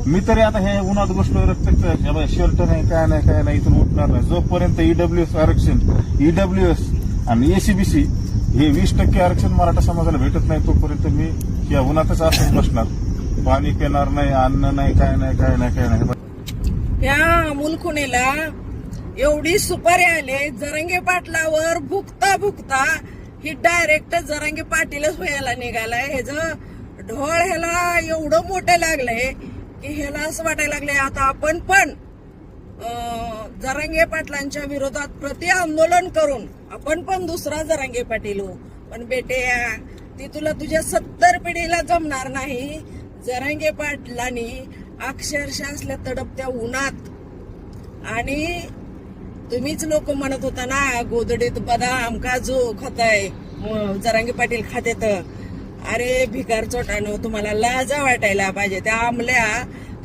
मी तरी आता हे उन्हात बसलोय रक्त शर्ट नाही काय नाही इथून उठणार नाही जोपर्यंत ईडब्ल्यूएस आरक्षण ईडब्ल्यूएस आणि एसीबीसी हे 20% आरक्षण मराठा समाजाला भेटत नाही तोपर्यंत मी या उन्हातच असं बसणार. पाणी पिणार नाही, अन्न नाही, काय नाही. या मुलखुणीला एवढी सुपारी आले जरांगे पाटलावर भुकता ही डायरेक्ट जरांगे पाटीलच व्हायला निघालाय. ह्याचं ढोळ ह्याला एवढं मोठं लागलंय की ह्याला असं वाटायला लागलंय आता आपण पण जरांगे पाटलांच्या विरोधात प्रति आंदोलन करून आपण पण दुसरा जरांगे पाटील हो. पण बेटे ती तुला तुझ्या 70 पिढीला जमणार नाही. जरांगे पाटलांनी अक्षरशः असल्या तडपत्या उन्हात आणि तुम्हीच लोक म्हणत होता ना गोदडीत बदाम काजू खाताय जरांगे पाटील खातेत. अरे भिकार चोटानो तुम्हाला लाज वाटायला पाहिजे. त्या आमल्या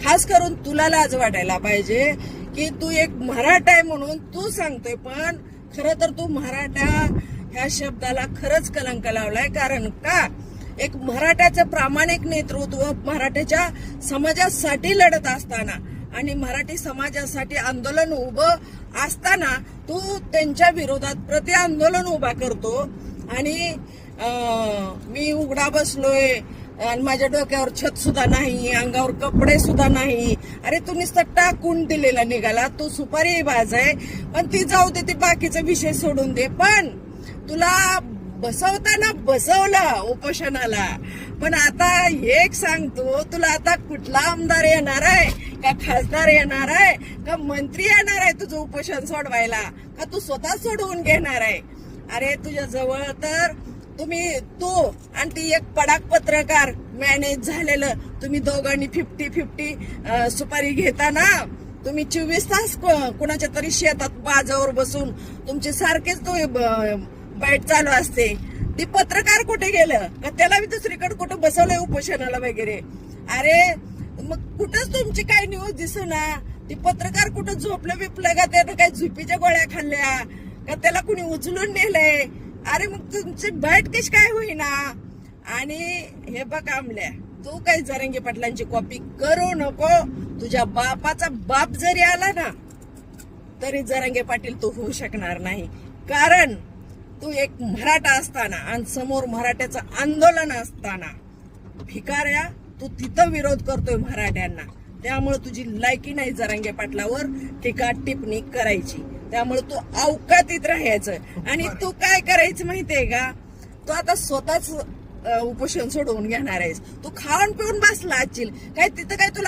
खास करून तुला लाज वाटायला पाहिजे की तू एक मराठा आहे म्हणून तू सांगतोय पण खरं तर तू मराठा ह्या शब्दाला खरंच कलंक लावलाय. कारण का एक मराठ्याचं प्रामाणिक नेतृत्व मराठ्याच्या समाजासाठी लढत असताना आणि मराठी समाजासाठी आंदोलन उभं असताना तू त्यांच्या विरोधात प्रति आंदोलन उभा करतो. आणि मी उघडा बसलोय आणि माझ्या डोक्यावर छत सुद्धा नाही, अंगावर कपडे सुद्धा नाही. अरे तू नुसतं टाकून दिलेला निघाला. तू सुपारी बाज आहे पण ती जाऊ दे, ती बाकीचा विषय सोडून दे. पण तुला बसवताना बसवलं उपोषणाला. पण आता एक सांगतो तुला आता कुठला आमदार येणार आहे का खासदार येणार आहे का मंत्री येणार आहे तुझं उपोषण सोडवायला का तू स्वतः सोडवून घेणार आहे. अरे तुझ्या जवळ तर तू आणि ती एक पडाक पत्रकार मॅनेज झालेलं तुम्ही दोघांनी 50-50 सुपारी घेताना तुम्ही 24 तास कुणाच्या तरी शेतात बाजावर बसून तुमचे सारखेच तो बाईट चालू असते. ती पत्रकार कुठे गेलं का त्याला मी दुसरीकडे कुठं बसवलंय उपोषणाला वगैरे. अरे मग कुठंच तुमची काही न्यूज दिसना. ती पत्रकार कुठं झोपलं बिपलं का त्यानं काही झोपीच्या गोळ्या खाल्ल्या का त्याला कुणी उचलून नेलंय. अरे मग तुमची बाईट कशी काय होईना. आणि हे बघ आमल्या तू काही जरांगे पाटलांची कॉपी करू नको. तुझ्या बापाचा बाप जरी आला ना तरी जरांगे पाटील तू होऊ शकणार नाही. कारण तू एक मराठा असताना आणि समोर मराठ्याचं आंदोलन असताना भिकाऱ्या तू तिथं विरोध करतोय मराठ्यांना. त्यामुळे तुझी लायकी नाही जरांगे पाटलावर टीका टिप्पणी करायची. त्यामुळे तू अवकातीत राहायचं. आणि तू काय करायचं माहितीये का, तू आता स्वतःच उपोषण सोडवून घेणार आहेस. तू खाऊन पिऊन बसला असशील काय तिथं काय तुला